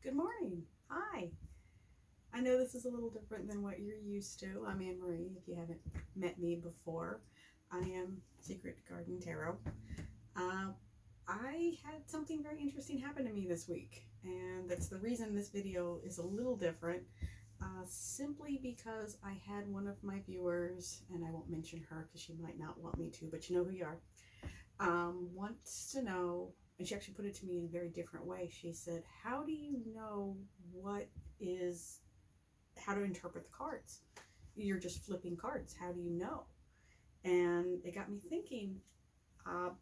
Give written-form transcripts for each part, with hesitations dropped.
Good morning. Hi. I know this is a little different than what you're used to. I'm Anne Marie, if you haven't met me before. I am Secret Garden Tarot. Uh, I had something very interesting happen to me this week, and that's the reason this video is a little different. Simply because I had one of my viewers, and I won't mention her because she might not want me to, but you know who you are, wants to know, and she actually put it to me in a very different way. She said, how do you know how to interpret the cards? You're just flipping cards. How do you know? And it got me thinking. I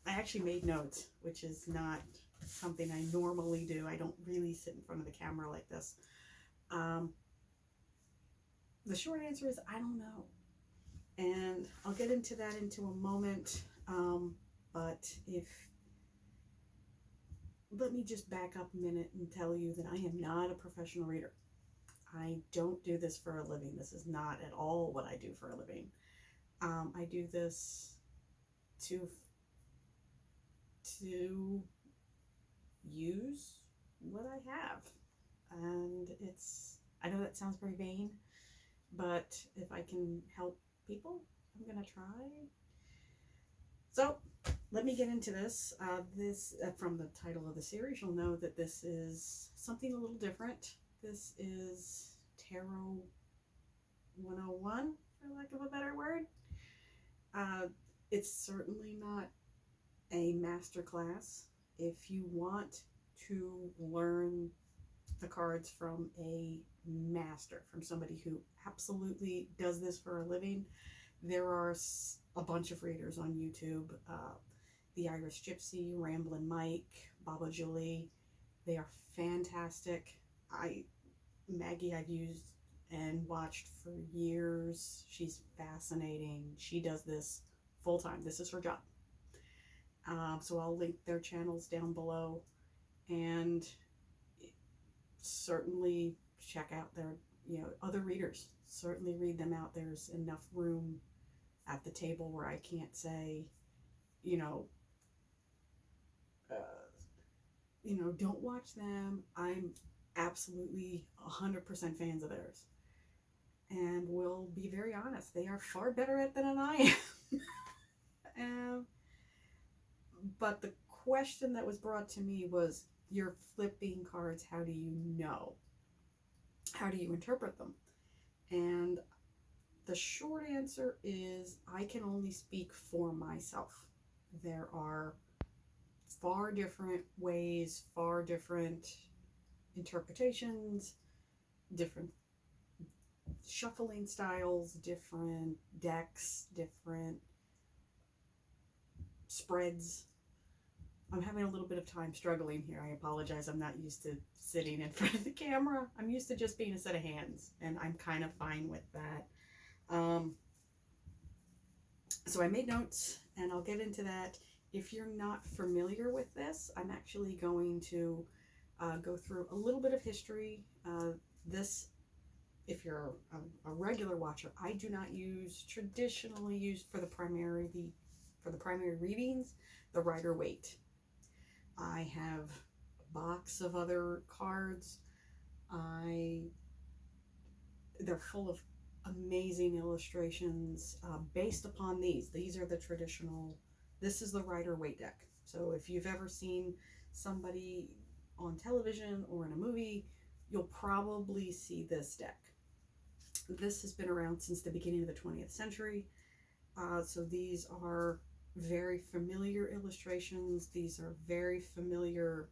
actually made notes, which is not something I normally do. I don't really sit in front of the camera like this. The short answer is I don't know. And I'll get into that into a moment. But let me just back up a minute and tell you that I am not a professional reader. I don't do this for a living. This is not at all what I do for a living. I do this to use what I have. And I know that sounds very vain, but if I can help people, I'm going to try. So let me get into this. From the title of the series, you'll know that this is something a little different. This is Tarot 101, for lack of a better word. It's certainly not a master class. If you want to learn the cards from a master, from somebody who absolutely does this for a living, there are a bunch of readers on YouTube. The Irish Gypsy, Ramblin Mike, Jolie. They are fantastic. Maggie I've used and watched for years. She's fascinating. She does this full time. This is her job. So I'll link their channels down below, and certainly check out their other readers. Certainly read them out. There's enough room at the table where I can't say, don't watch them. I'm absolutely 100% fans of theirs, and will be very honest, they are far better at it than I am. But the question that was brought to me was, you're flipping cards, how do you know? How do you interpret them? And the short answer is, I can only speak for myself. There are far different ways, far different interpretations, different shuffling styles, different decks, different spreads. I'm having a little bit of time struggling here. I apologize. I'm not used to sitting in front of the camera. I'm used to just being a set of hands, and I'm kind of fine with that. So I made notes, and I'll get into that. If you're not familiar with this, I'm actually going to go through a little bit of history. If you're a regular watcher, I do not traditionally use for the primary readings, the Rider-Waite. I have a box of other cards. They're full of amazing illustrations based upon these. These are the traditional. This is the Rider-Waite deck. So if you've ever seen somebody on television or in a movie, you'll probably see this deck. This has been around since the beginning of the 20th century. So these are very familiar illustrations. These are very familiar,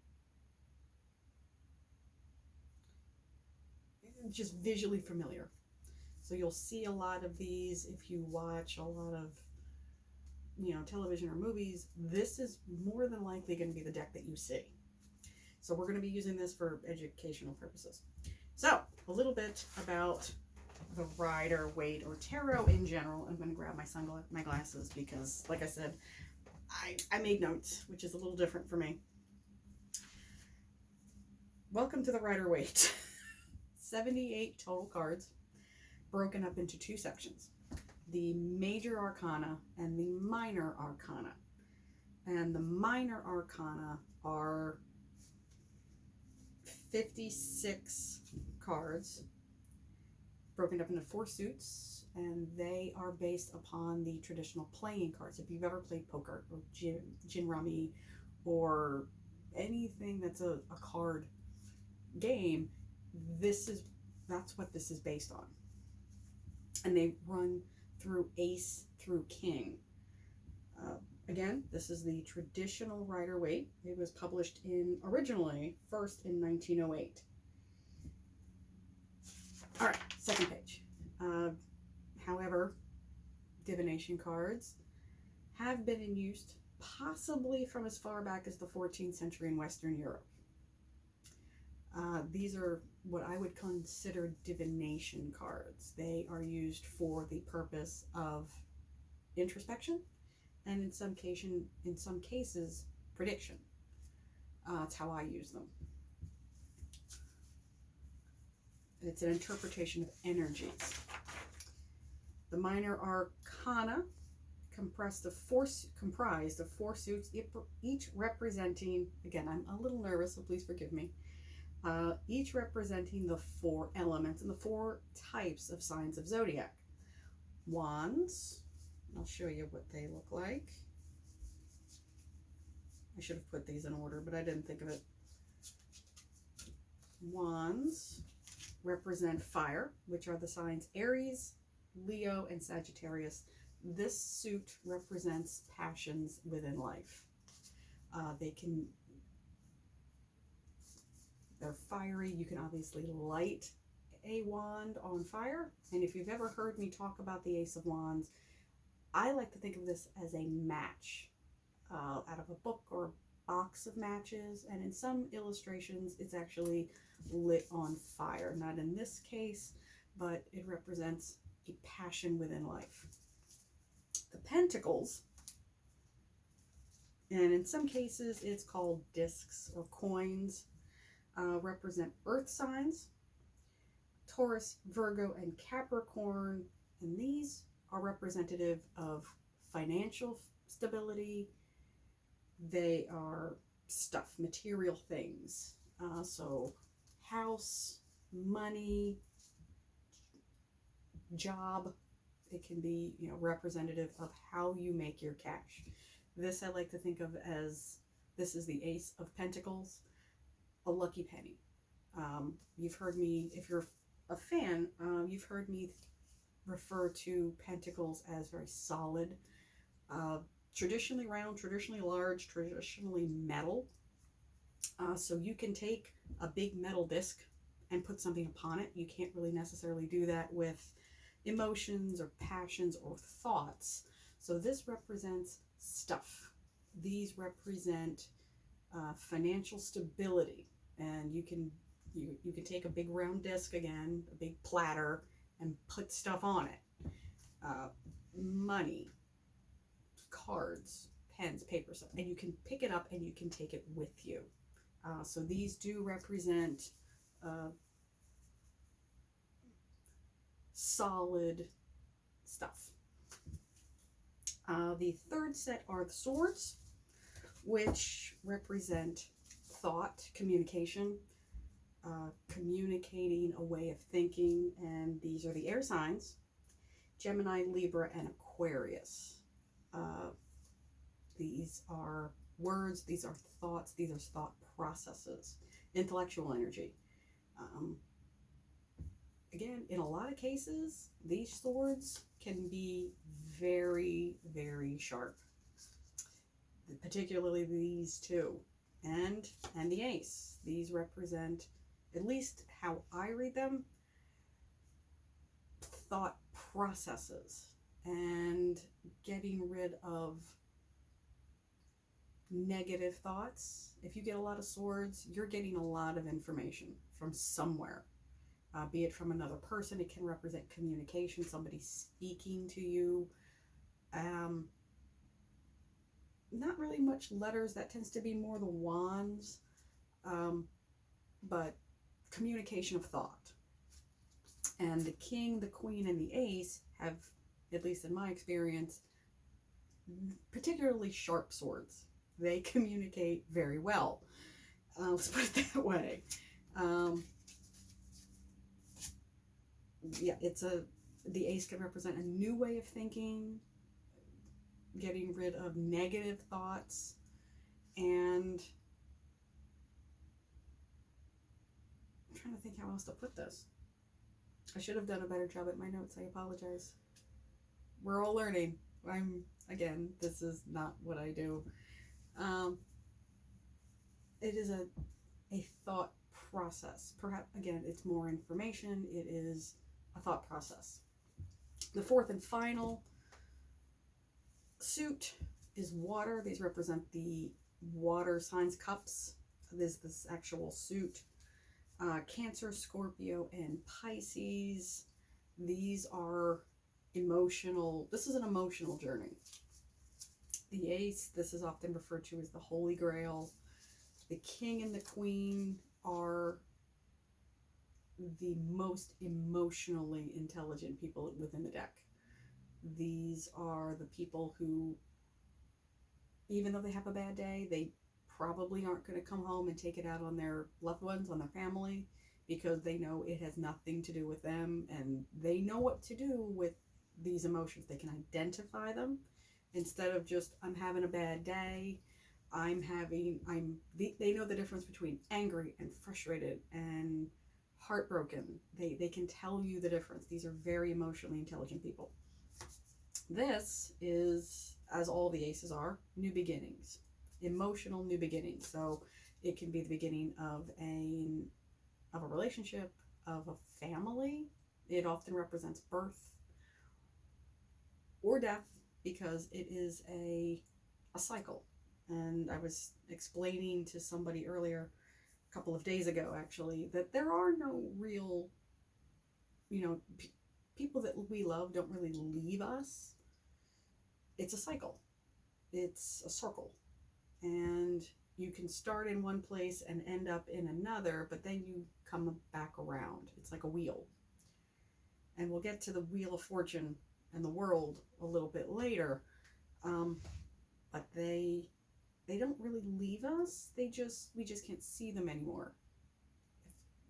just visually familiar. So you'll see a lot of these if you watch a lot of television or movies. This is more than likely going to be the deck that you see. So we're going to be using this for educational purposes. So a little bit about the Rider-Waite or tarot in general. I'm going to grab my glasses because, like I said, I made notes, which is a little different for me. Welcome to the Rider-Waite. 78 total cards, broken up into two sections: the major arcana and the minor arcana. And the minor arcana are 56 cards broken up into 4 suits, and they are based upon the traditional playing cards. If you've ever played poker or gin rummy or anything that's a card game, that's what this is based on. And they run through ace through king. Again, this is the traditional Rider-Waite. It was published originally first in 1908. All right, second page. However, divination cards have been in use possibly from as far back as the 14th century in Western Europe. These are what I would consider divination cards. They are used for the purpose of introspection and in some cases prediction. That's how I use them. It's an interpretation of energies. The minor arcana comprised of four suits, each representing, again, I'm a little nervous, so please forgive me, each representing the 4 elements and the 4 types of signs of zodiac. Wands, I'll show you what they look like. I should have put these in order, but I didn't think of it. Wands represent fire, which are the signs Aries, Leo, and Sagittarius. This suit represents passions within life. They're fiery. You can obviously light a wand on fire. And if you've ever heard me talk about the Ace of Wands, I like to think of this as a match out of a book or a box of matches. And in some illustrations, it's actually lit on fire. Not in this case, but it represents a passion within life. The pentacles, and in some cases it's called discs or coins, represent earth signs, Taurus, Virgo, and Capricorn, and these are representative of financial stability. They are stuff, material things. So house, money, job. It can be, representative of how you make your cash. This I like to think of as, this is the Ace of Pentacles, a lucky penny. You've heard me, if you're a fan, you've heard me refer to pentacles as very solid, traditionally round, traditionally large, traditionally metal. So you can take a big metal disc and put something upon it. You can't really necessarily do that with emotions or passions or thoughts. So this represents stuff. These represent financial stability, and you can take a big round disc, again, a big platter, and put stuff on it. Money, cards, pens, paper, stuff, and you can pick it up and you can take it with you. So these do represent solid stuff. The third set are the swords, which represent thought, communication, communicating a way of thinking, and these are the air signs, Gemini, Libra, and Aquarius. These are words, these are thoughts, these are thought processes, intellectual energy. Again, in a lot of cases, these swords can be very, very sharp. Particularly these two, and the ace. These represent, at least how I read them, thought processes and getting rid of negative thoughts. If you get a lot of swords, you're getting a lot of information from somewhere. Be it from another person. It can represent communication, somebody speaking to you. Not really much letters. That tends to be more the wands, but communication of thought. And the king, the queen, and the ace have, at least in my experience, particularly sharp swords. They communicate very well. Let's put it that way. Um, yeah, the ace can represent a new way of thinking, getting rid of negative thoughts, and I'm trying to think how else to put this. I should have done a better job at my notes. I apologize. We're all learning. Again, this is not what I do. It is a thought process. Perhaps, again, it's more information. It is a thought process. The fourth and final suit is water. These represent the water signs, cups. There's this actual suit. Cancer, Scorpio, and Pisces. These are emotional. This is an emotional journey. The ace, this is often referred to as the Holy Grail. The king and the queen are the most emotionally intelligent people within the deck. These are the people who, even though they have a bad day, they probably aren't going to come home and take it out on their loved ones, on their family, because they know it has nothing to do with them, and they know what to do with these emotions. They can identify them instead of just, I'm having a bad day. They know the difference between angry and frustrated and heartbroken. They can tell you the difference. These are very emotionally intelligent people. This is, as all the aces are, new beginnings, emotional new beginnings. So it can be the beginning of a relationship, of a family. It often represents birth or death, because it is a cycle. And I was explaining to somebody earlier, a couple of days ago actually, that there are no real, people that we love don't really leave us. It's a cycle. It's a circle. And you can start in one place and end up in another, but then you come back around. It's like a wheel. And we'll get to the Wheel of Fortune and the world a little bit later. But they don't really leave us. We just can't see them anymore.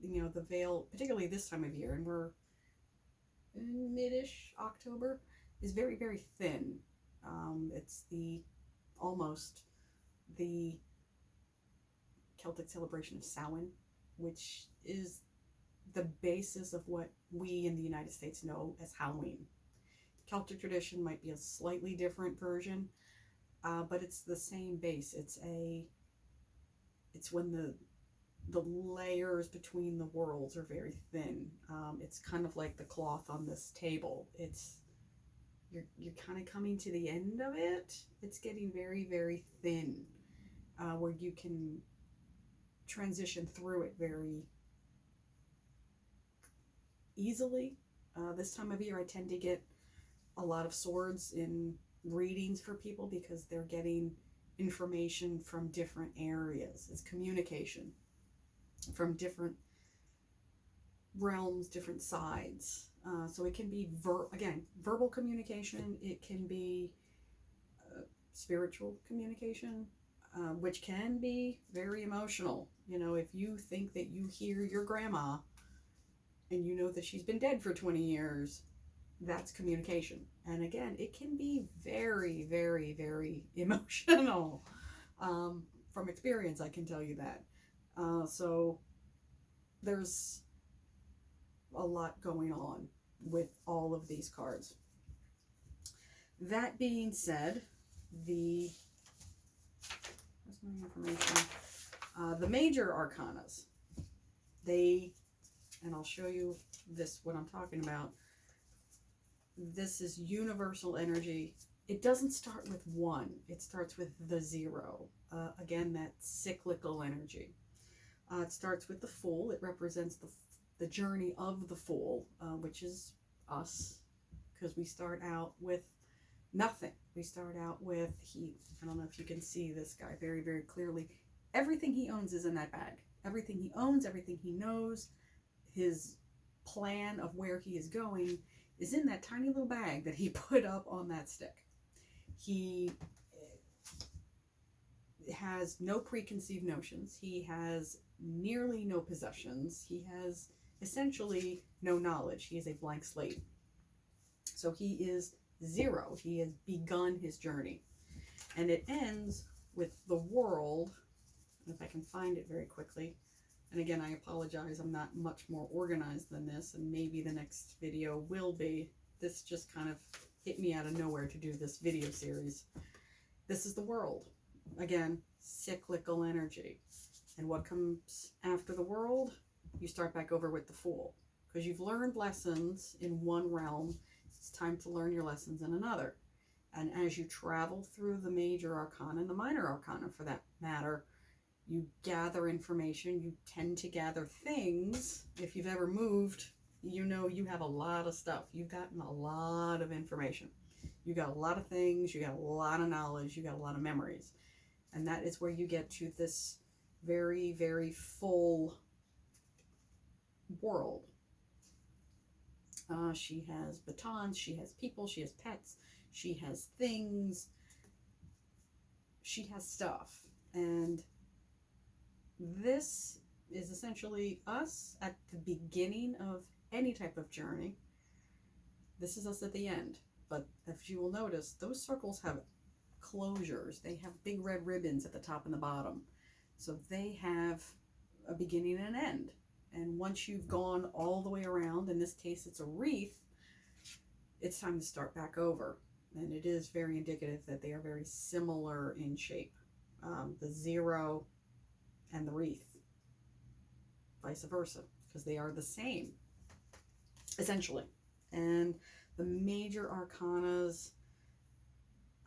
The veil, particularly this time of year, and we're in mid-ish October, is very, very thin. It's almost the Celtic celebration of Samhain, which is the basis of what we in the United States know as Halloween. Celtic tradition might be a slightly different version, but it's the same base. It's when the layers between the worlds are very thin. It's kind of like the cloth on this table. You're kind of coming to the end of it. It's getting very, very thin, where you can transition through it very easily. This time of year, I tend to get a lot of swords in readings for people, because they're getting information from different areas. It's communication from different realms, different sides. So it can be verbal communication. It can be spiritual communication, which can be very emotional. If you think that you hear your grandma and you know that she's been dead for 20 years, that's communication. And again, it can be very, very, very emotional. From experience, I can tell you that. So there's a lot going on with all of these cards. That being said, where's my information? The major arcanas, and I'll show you what I'm talking about. This is universal energy. It doesn't start with 1. It starts with the 0. Again, that cyclical energy. It starts with the Fool. It represents the journey of the Fool, which is us, because we start out with nothing. We start out with, I don't know if you can see this guy very, very clearly. Everything he owns is in that bag. Everything he owns, everything he knows, his plan of where he is going is in that tiny little bag that he put up on that stick. He has no preconceived notions. He has nearly no possessions. He has essentially no knowledge. He is a blank slate. So he is zero. He has begun his journey. And it ends with the world, if I can find it very quickly. And again, I apologize, I'm not much more organized than this, and maybe the next video will be. This just kind of hit me out of nowhere to do this video series. This is the world. Again, cyclical energy. And what comes after the world? You start back over with the Fool. Because you've learned lessons in one realm, it's time to learn your lessons in another. And as you travel through the major arcana and the minor arcana for that matter, you gather information, you tend to gather things. If you've ever moved, you know you have a lot of stuff. You've gotten a lot of information. You got a lot of things, you got a lot of knowledge, you got a lot of memories. And that is where you get to this very, very full world. She has batons, she has people, she has pets, she has things, she has stuff. And this is essentially us at the beginning of any type of journey. This is us at the end. But if you will notice, those circles have closures. They have big red ribbons at the top and the bottom. So they have a beginning and an end. And once you've gone all the way around, in this case it's a wreath, it's time to start back over. And it is very indicative that they are very similar in shape. The zero and the wreath, vice versa, because they are the same, essentially. And the major arcanas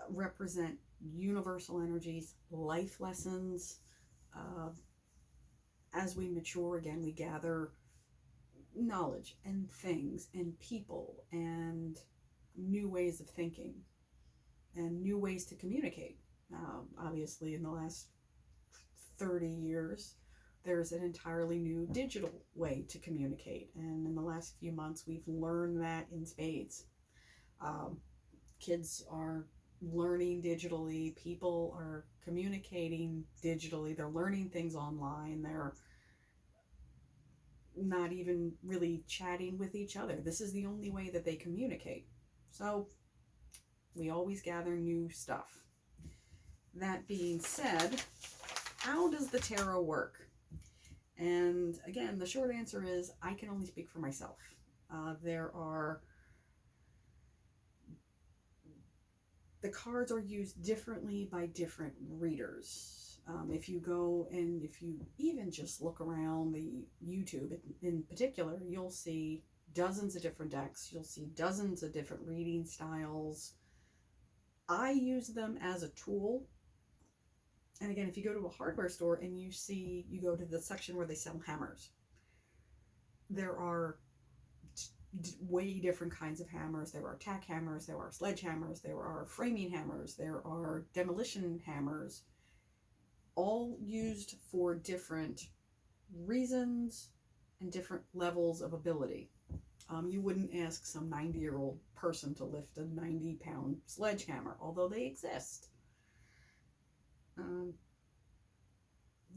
represent universal energies, life lessons. As we mature, again, we gather knowledge and things and people and new ways of thinking and new ways to communicate. Obviously, in the last 30 years, there's an entirely new digital way to communicate. And in the last few months, we've learned that in spades. Kids are learning digitally. People are communicating digitally. They're learning things online. They're not even really chatting with each other. This is the only way that they communicate. So we always gather new stuff. That being said, how does the tarot work? And again, the short answer is I can only speak for myself. The cards are used differently by different readers. If you go and if you even just look around the YouTube in particular, you'll see dozens of different decks. You'll see dozens of different reading styles. I use them as a tool. And again, if you go to a hardware store and you go to the section where they sell hammers, there are way different kinds of hammers. There are tack hammers, there are sledgehammers, there are framing hammers, there are demolition hammers, all used for different reasons and different levels of ability. You wouldn't ask some 90-year-old person to lift a 90-pound sledgehammer, although they exist.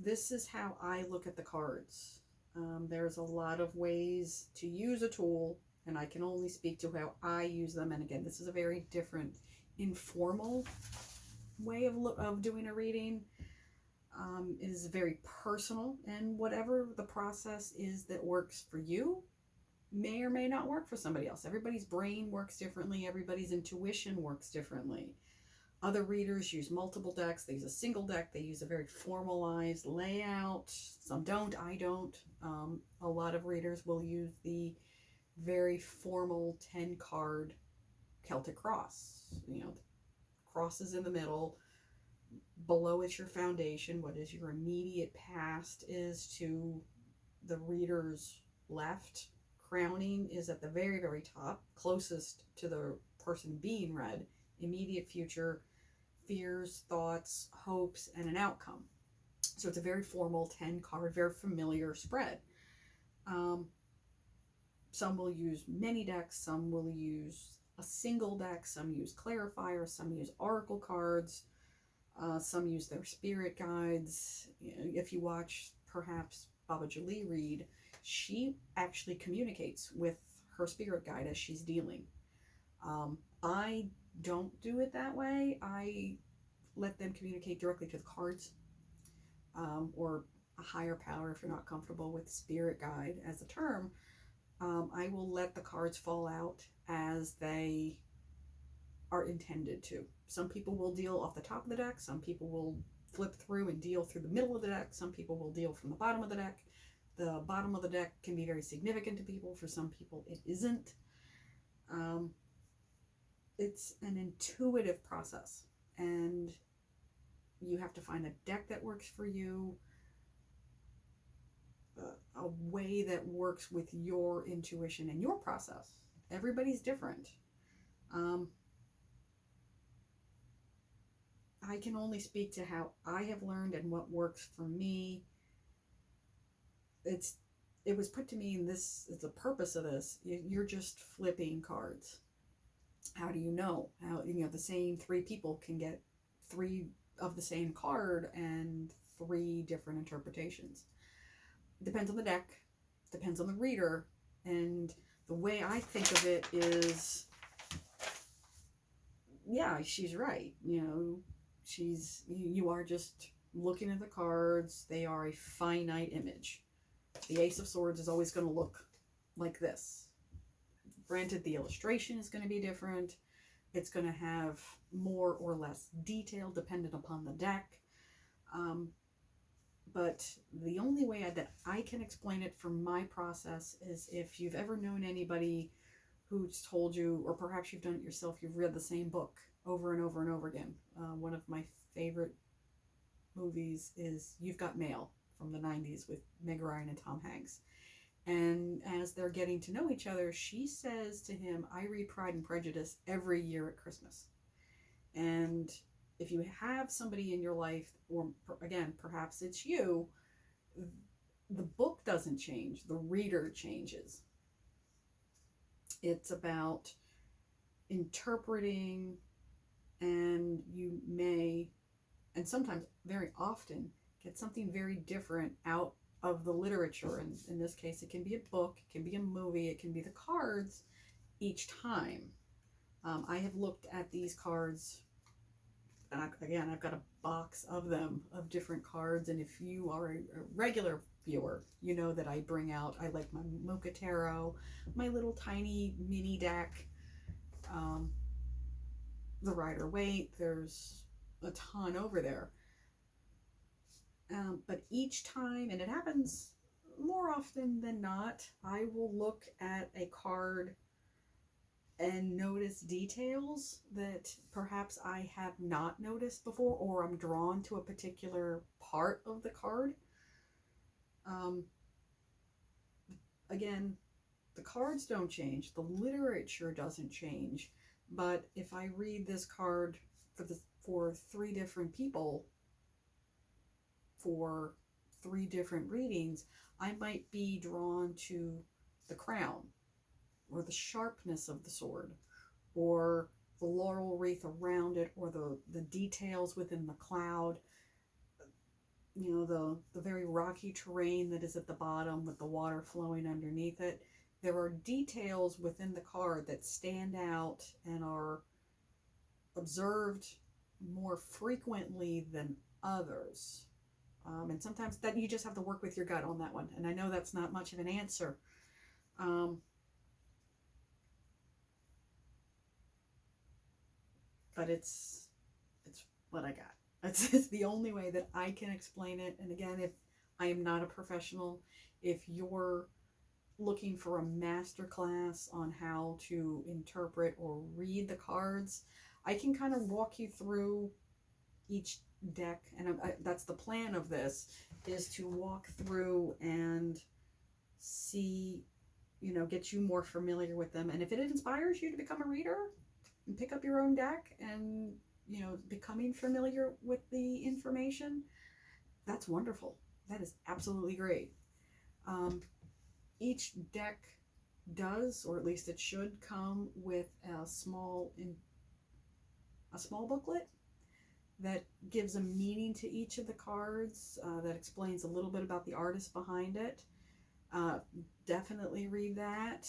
This is how I look at the cards. There's a lot of ways to use a tool, and I can only speak to how I use them. And again, this is a very different, informal way of doing a reading. It is very personal, and whatever the process is that works for you may or may not work for somebody else. Everybody's brain works differently. Everybody's intuition works differently. Other readers use multiple decks. They use a single deck. They use a very formalized layout. Some don't. I don't. A lot of readers will use the very formal 10-card Celtic cross. You know, crosses in the middle. Below is your foundation. What is your immediate past is to the reader's left. Crowning is at the very, very top, closest to the person being read. Immediate future, fears, thoughts, hopes, and an outcome. So it's a very formal 10-card, very familiar spread. Some will use many decks, some will use a single deck, some use clarifiers, some use oracle cards, some use their spirit guides. If you watch perhaps Baba Jolie read, she actually communicates with her spirit guide as she's dealing. I don't do it that way. I let them communicate directly to the cards, or a higher power if you're not comfortable with spirit guide as a term. I will let the cards fall out as they are intended to. Some people will deal off the top of the deck. Some people will flip through and deal through the middle of the deck. Some people will deal from the bottom of the deck. The bottom of the deck can be very significant to people. For some people, it isn't. It's an intuitive process, and you have to find a deck that works for you, a way that works with your intuition and your process. Everybody's different. I can only speak to how I have learned and what works for me. It was put to me, and this is the purpose of this. You're just flipping cards. How do you know? How, the same three people can get three of the same card and three different interpretations. Depends on the deck, depends on the reader, and the way I think of it is, yeah, she's right. You are just looking at the cards. They are a finite image. The Ace of Swords is always going to look like this. Granted, the illustration is going to be different. It's going to have more or less detail dependent upon the deck. But the only way that I can explain it from my process is if you've ever known anybody who's told you, or perhaps you've done it yourself, you've read the same book over and over and over again. One of my favorite movies is You've Got Mail from the 90s with Meg Ryan and Tom Hanks. And as they're getting to know each other, she says to him, I read Pride and Prejudice every year at Christmas. And if you have somebody in your life, or again, perhaps it's you, the book doesn't change, the reader changes. It's about interpreting, and you may, and sometimes very often, get something very different out of the literature. And in this case, it can be a book, it can be a movie, it can be the cards each time. I have looked at these cards, and I've got a box of them, of different cards. And if you are a regular viewer, you know that I bring out, I like my Mocha Tarot, my little tiny mini deck, the Rider-Waite, there's a ton over there. But each time, and it happens more often than not, I will look at a card and notice details that perhaps I have not noticed before, or I'm drawn to a particular part of the card. Again, the cards don't change, the literature doesn't change, but if I read this card for three different people, for three different readings, I might be drawn to the crown, or the sharpness of the sword, or the laurel wreath around it, or the details within the cloud, the very rocky terrain that is at the bottom with the water flowing underneath it. There are details within the card that stand out and are observed more frequently than others. And sometimes that you just have to work with your gut on that one. And I know that's not much of an answer. But it's what I got. It's the only way that I can explain it. And again, if I am not a professional, if you're looking for a master class on how to interpret or read the cards, I can kind of walk you through each deck, and that's the plan of this, is to walk through and see, get you more familiar with them. And if it inspires you to become a reader and pick up your own deck and becoming familiar with the information, that's wonderful. That is absolutely great. Each deck does, or at least it should, come with a small booklet that gives a meaning to each of the cards, that explains a little bit about the artist behind it. Definitely read that.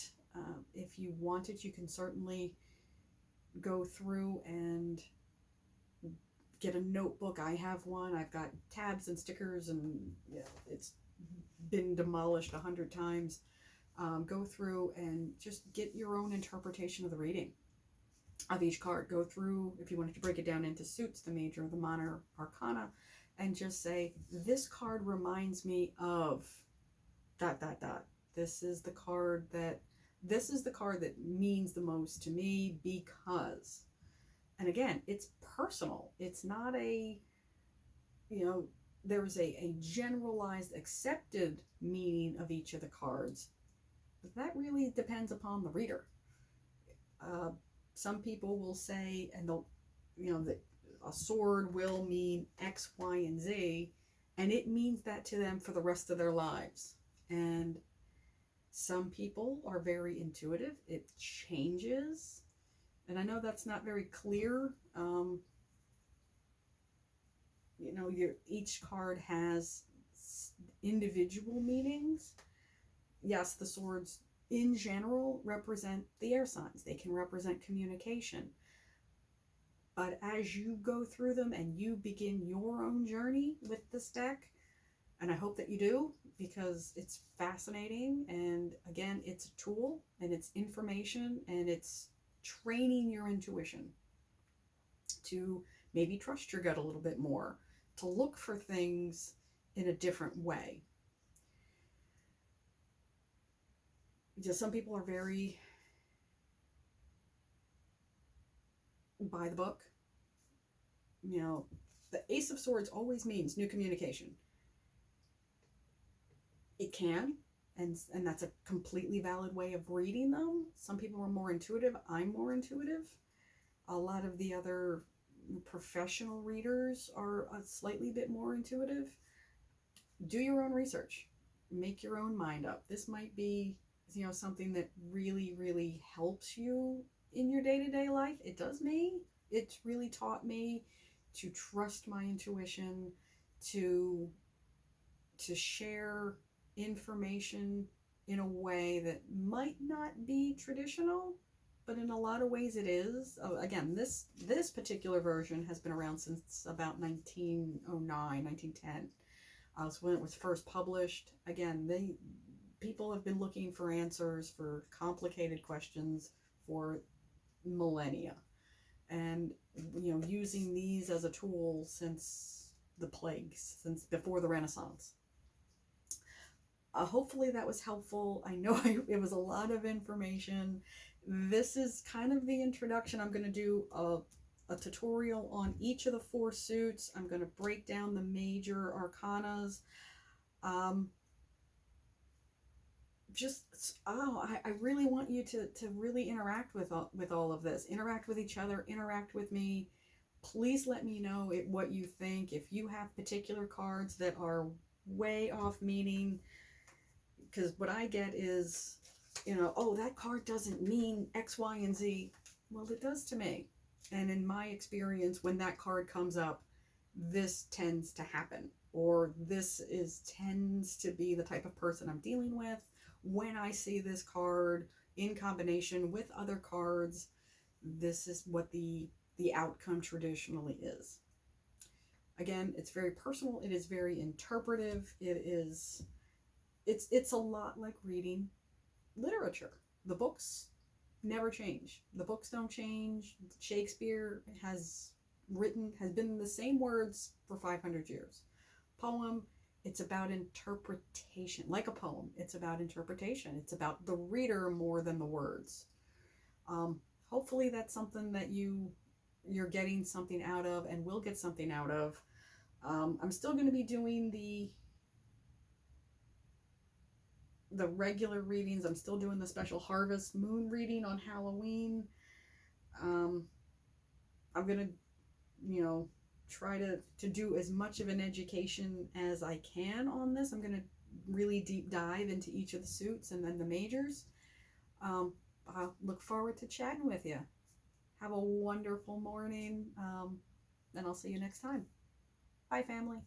If you want it, you can certainly go through and get a notebook. I have one. I've got tabs and stickers, and it's been demolished 100 times. Go through and just get your own interpretation of the reading of each card. Go through, if you wanted to break it down into suits, the major, the minor arcana, and just say, this card reminds me of ... This is the card that means the most to me because... And again, it's personal. It's not a, there's a generalized accepted meaning of each of the cards. But that really depends upon the reader. Some people will say, and they'll, that a sword will mean X, Y, and Z, and it means that to them for the rest of their lives. And some people are very intuitive. It changes. And I know that's not very clear. Each card has individual meanings. Yes, the swords in general represent the air signs. They can represent communication. But as you go through them and you begin your own journey with this deck, and I hope that you do, because it's fascinating, and again, it's a tool, and it's information, and it's training your intuition to maybe trust your gut a little bit more, to look for things in a different way. Just some people are very by the book. The Ace of Swords always means new communication. It can, and that's a completely valid way of reading them. Some people are more intuitive. I'm more intuitive. A lot of the other professional readers are a slightly bit more intuitive. Do your own research. Make your own mind up. This might be, something that really, really helps you in your day-to-day life. It does me. It's really taught me to trust my intuition, to share information in a way that might not be traditional, but in a lot of ways it is. Again, this particular version has been around since about 1909, 1910. So when it was first published. Again, people have been looking for answers for complicated questions for millennia, and using these as a tool since the plagues, since before the Renaissance. Hopefully that was helpful. I know it was a lot of information. This is kind of the introduction. I'm going to do a tutorial on each of the 4 suits. I'm going to break down the major arcanas. I really want you to really interact with all of this. Interact with each other. Interact with me. Please let me know what you think. If you have particular cards that are way off meaning, because what I get is, that card doesn't mean X, Y, and Z. Well, it does to me. And in my experience, when that card comes up, this tends to happen. Or this tends to be the type of person I'm dealing with. When I see this card in combination with other cards, this is what the outcome traditionally is. Again, it's very personal. It is very interpretive. It's a lot like reading literature. The books never change. The books don't change. Shakespeare has been the same words for 500 years. Poem, it's about interpretation. Like a poem, it's about interpretation. It's about the reader more than the words. Hopefully that's something that you're getting something out of and will get something out of. I'm still going to be doing the regular readings. I'm still doing the special Harvest Moon reading on Halloween. I'm going to, try to do as much of an education as I can on this. I'm going to really deep dive into each of the suits and then the majors. I'll look forward to chatting with you. Have a wonderful morning. and I'll see you next time. Bye, family.